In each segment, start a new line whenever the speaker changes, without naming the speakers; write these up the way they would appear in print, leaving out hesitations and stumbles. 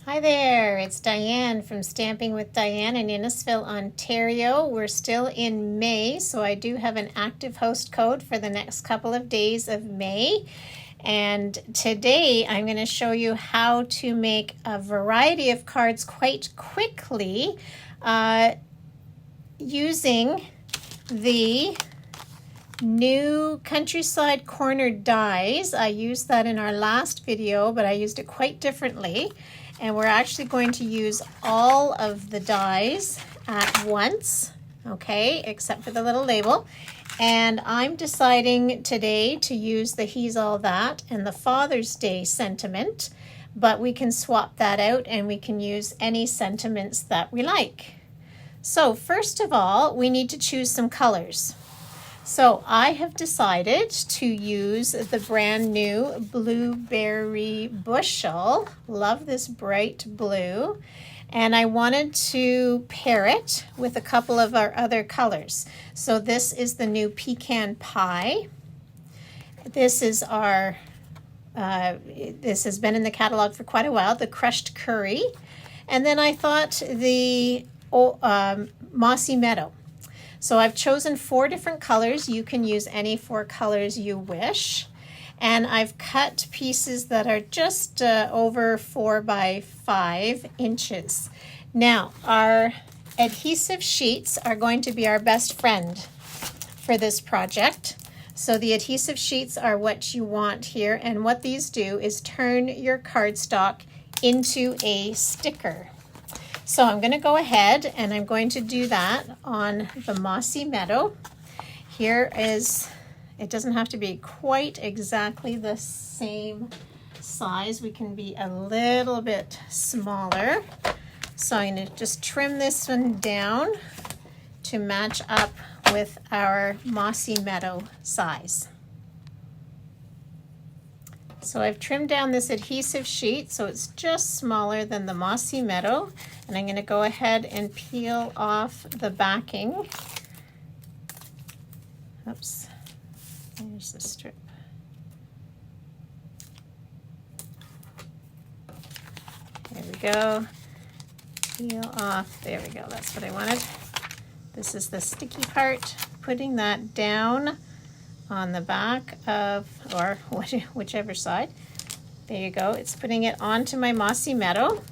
Hi there, it's Diane from Stamping with Diane in Innisfil, Ontario. We're still in May, so I do have an active host code for the next couple of days of May. And today I'm going to show you how to make a variety of cards quite quickly using the new Countryside Corner dies. I used that in our last video, but I used it quite differently. And we're actually going to use all of the dies at once, okay, except for the little label. And I'm deciding today to use the He's All That and the Father's Day sentiment, but we can swap that out and we can use any sentiments that we like. So first of all, we need to choose some colors. So I have decided to use the brand new Blueberry Bushel. Love this bright blue. And I wanted to pair it with a couple of our other colors. So this is the new Pecan Pie. This is our, this has been in the catalog for quite a while, the Crushed Curry. And then I thought the Mossy Meadow. So I've chosen 4 different colors. You can use any 4 colors you wish. And I've cut pieces that are just over 4 by 5 inches. Now, our adhesive sheets are going to be our best friend for this project. So the adhesive sheets are what you want here. And what these do is turn your cardstock into a sticker. So I'm going to go ahead and I'm going to do that on the Mossy Meadow. Here is, it doesn't have to be quite exactly the same size. We can be a little bit smaller. So I'm going to just trim this one down to match up with our Mossy Meadow size. So I've trimmed down this adhesive sheet so it's just smaller than the Mossy Meadow. And I'm going to go ahead and peel off the backing. Oops, there's the strip. There we go. Peel off, there we go, that's what I wanted. This is the sticky part, putting that down on the back of, or whichever side. There you go. It's putting it onto my Mossy Meadow.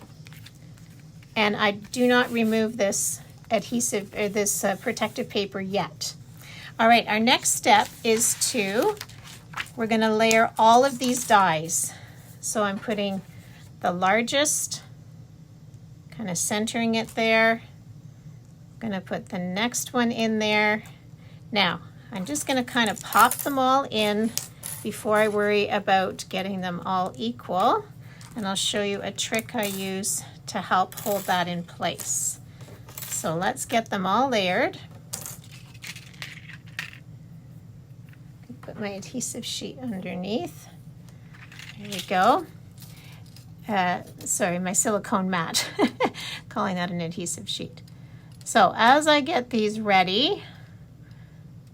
And I do not remove this adhesive, or this protective paper yet. All right, our next step is we're gonna layer all of these dies. So I'm putting the largest, kind of centering it there. I'm gonna put the next one in there. Now, I'm just going to kind of pop them all in before I worry about getting them all equal. And I'll show you a trick I use to help hold that in place. So let's get them all layered. Put my adhesive sheet underneath. There we go. Sorry, my silicone mat. Calling that an adhesive sheet. So as I get these ready,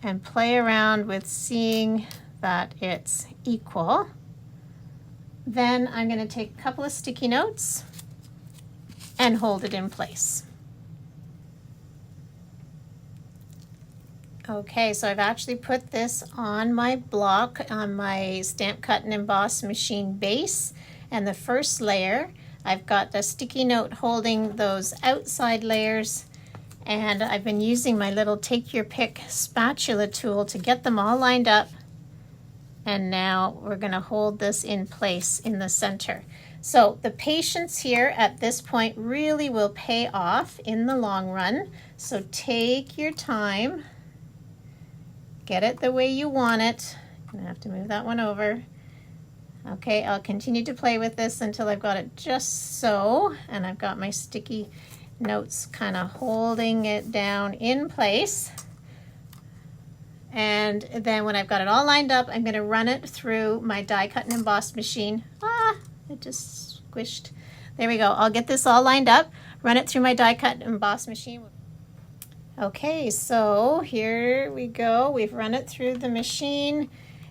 and play around with seeing that it's equal. Then I'm going to take a couple of sticky notes and hold it in place. Okay, so I've actually put this on my block, on my Stamp Cut and Emboss machine base, and the first layer, I've got the sticky note holding those outside layers. And I've been using my little take your pick spatula tool to get them all lined up. And now we're going to hold this in place in the center. So the patience here at this point really will pay off in the long run. So take your time. Get it the way you want it. I'm going to have to move that one over. Okay, I'll continue to play with this until I've got it just so. And I've got my sticky notes kind of holding it down in place. And then when I've got it all lined up, I'm going to run it through my die cut and emboss machine. It just squished. There we go. I'll get this all lined up, run it through my die cut and emboss machine. Okay, so here we go. We've run it through the machine,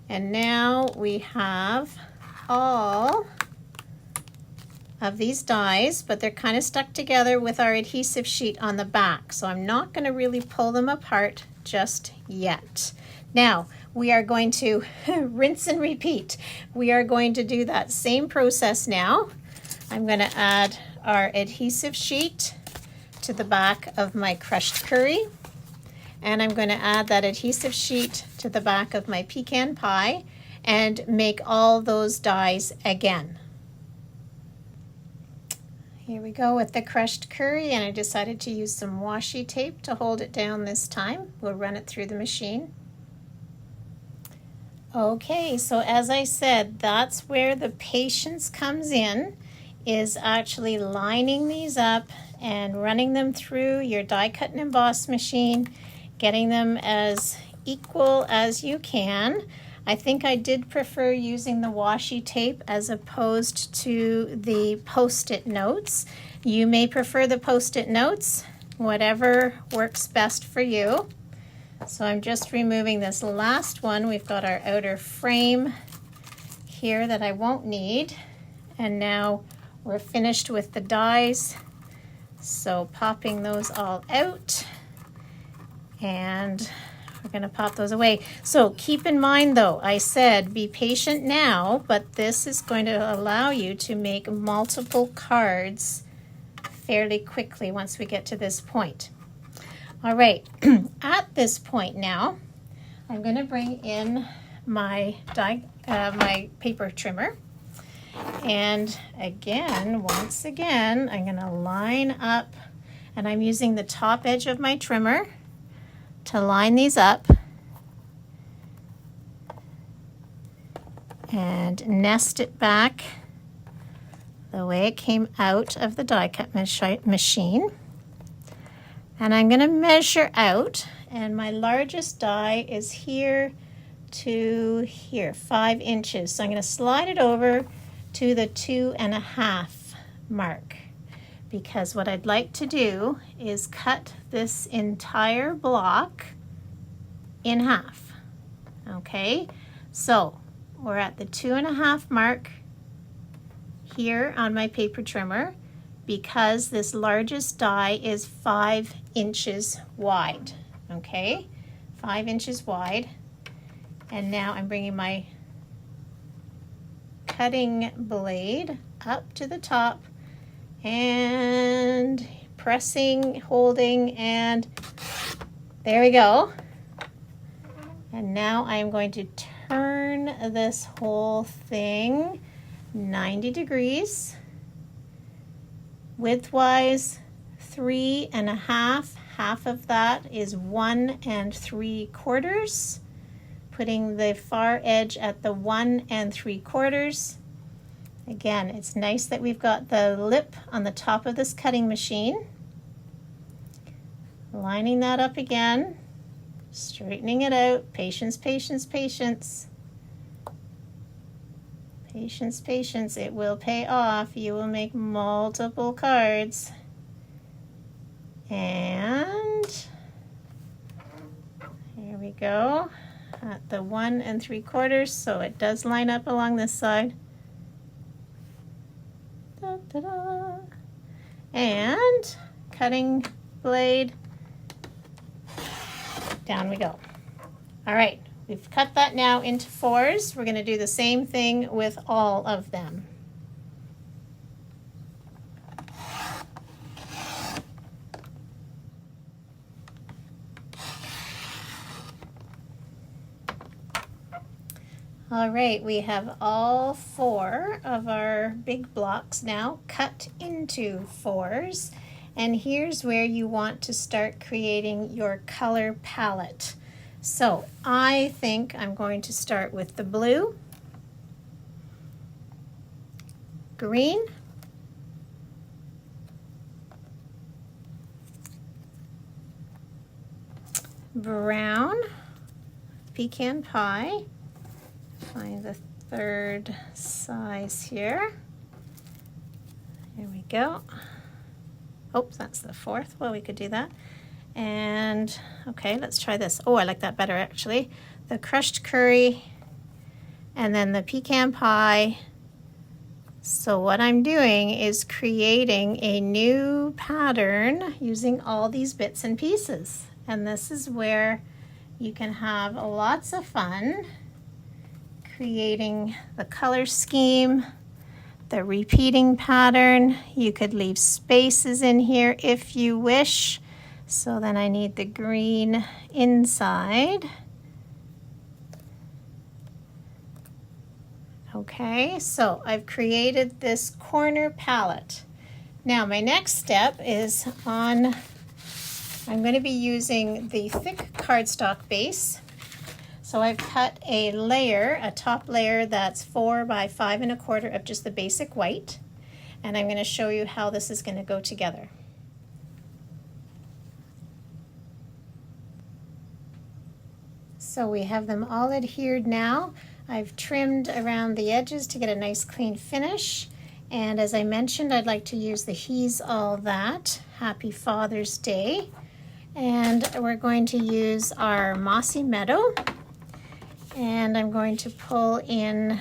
and now we have all of these dies, but they're kind of stuck together with our adhesive sheet on the back. So I'm not going to really pull them apart just yet. Now, we are going to rinse and repeat. We are going to do that same process now. I'm going to add our adhesive sheet to the back of my crushed curry. And I'm going to add that adhesive sheet to the back of my pecan pie and make all those dies again. Here we go with the crushed curry, and I decided to use some washi tape to hold it down this time. We'll run it through the machine. Okay, so as I said, that's where the patience comes in, is actually lining these up and running them through your die cut and emboss machine, getting them as equal as you can. I think I did prefer using the washi tape as opposed to the post-it notes. You may prefer the post-it notes, whatever works best for you. So I'm just removing this last one. We've got our outer frame here that I won't need. And now we're finished with the dies. So popping those all out, and we're going to pop those away. So keep in mind though, I said be patient now, but this is going to allow you to make multiple cards fairly quickly once we get to this point. All right, at this point now, I'm going to bring in my my paper trimmer. And again, once again, I'm going to line up, and I'm using the top edge of my trimmer to line these up and nest it back the way it came out of the die cut machine. And I'm going to measure out, and my largest die is here to here, 5 inches. So I'm going to slide it over to the 2.5 mark, because what I'd like to do is cut this entire block in half. Okay, so we're at the 2.5 mark here on my paper trimmer, because this largest die is 5 inches wide. Okay, 5 inches wide. And now I'm bringing my cutting blade up to the top and pressing, holding, and there we go. And now I'm going to turn this whole thing 90 degrees, widthwise 3.5. Half of that is 1 3/4. Putting the far edge at the 1 3/4. Again, it's nice that we've got the lip on the top of this cutting machine. Lining that up again, straightening it out. Patience, patience, patience. Patience, patience, it will pay off. You will make multiple cards. And here we go. At the 1 3/4, so it does line up along this side. Da, da, da. And cutting blade, down we go. All right, we've cut that now into 4s. We're going to do the same thing with all of them. All right, we have all 4 of our big blocks now cut into 4s. And here's where you want to start creating your color palette. So I think I'm going to start with the blue, green, brown, pecan pie. Find the 3rd size here. There we go. Oh, that's the 4th. Well, we could do that. And okay, let's try this. Oh, I like that better actually. The crushed curry, and then the pecan pie, So what I'm doing is creating a new pattern using all these bits and pieces. And this is where you can have lots of fun creating the color scheme, the repeating pattern. You could leave spaces in here if you wish. So then I need the green inside. Okay, so I've created this corner palette. Now my next step is I'm going to be using the thick cardstock base. So I've cut a layer, a top layer that's 4 by 5 1/4 of just the basic white. And I'm going to show you how this is going to go together. So we have them all adhered now. I've trimmed around the edges to get a nice clean finish. And as I mentioned, I'd like to use the He's All That, Happy Father's Day. And we're going to use our Mossy Meadow. And I'm going to pull in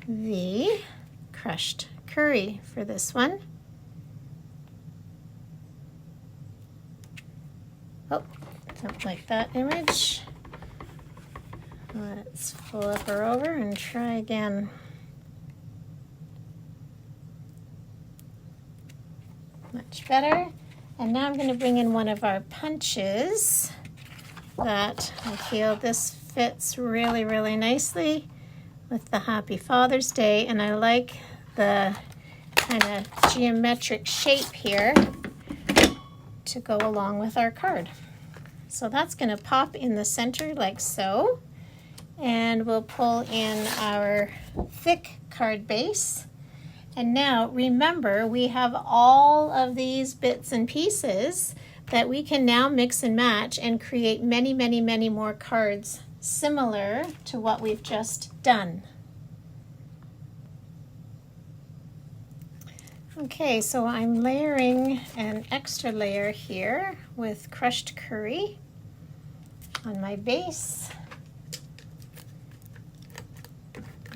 the crushed curry for this one. Oh, don't like that image. Let's flip her over and try again. Much better. And now I'm going to bring in one of our punches that I feel this fits really, really nicely with the Happy Father's Day. And I like the kind of geometric shape here to go along with our card. So that's going to pop in the center like so. And we'll pull in our thick card base. And now remember, we have all of these bits and pieces that we can now mix and match and create many, many, many more cards similar to what we've just done. Okay, so I'm layering an extra layer here with crushed curry on my base,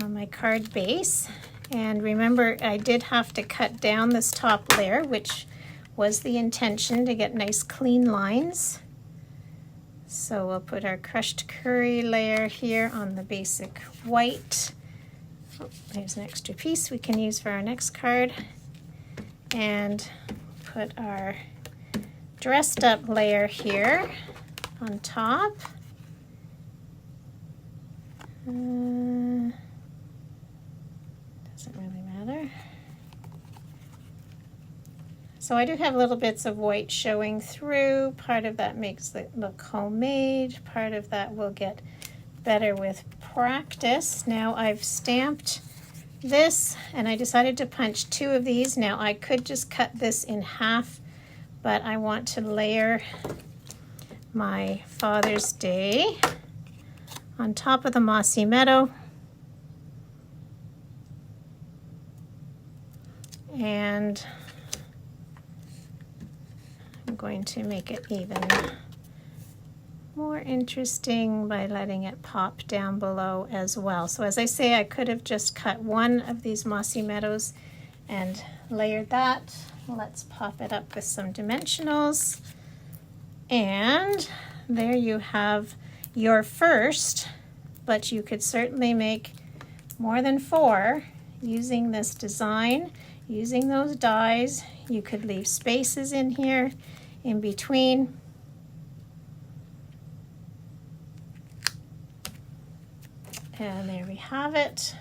on my card base. And remember, I did have to cut down this top layer, which was the intention, to get nice clean lines. So we'll put our crushed curry layer here on the basic white. Oh, there's an extra piece we can use for our next card. And put our dressed up layer here on top. Doesn't really matter. So I do have little bits of white showing through. Part of that makes it look homemade. Part of that will get better with practice. Now I've stamped this and I decided to punch 2 of these. Now I could just cut this in half, but I want to layer my Father's Day on top of the Mossy Meadow. And I'm going to make it even more interesting by letting it pop down below as well. So as I say, I could have just cut one of these Mossy Meadows and layered that. Let's pop it up with some dimensionals. And there you have your first, but you could certainly make more than 4 using this design. Using those dies, you could leave spaces in here, in between. And there we have it.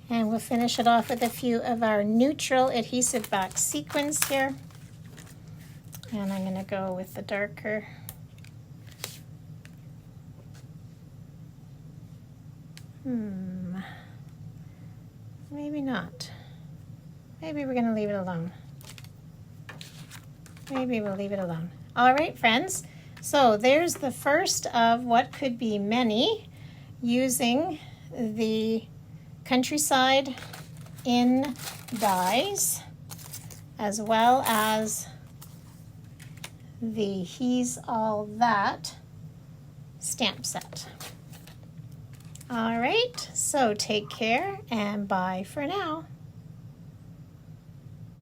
And we'll finish it off with a few of our neutral adhesive back sequins here. And I'm going to go with the darker. Maybe not. Maybe we're going to leave it alone. Maybe we'll leave it alone. All right, friends. So there's the first of what could be many using the Countryside in dies, as well as the He's All That stamp set. All right, so take care and bye for now.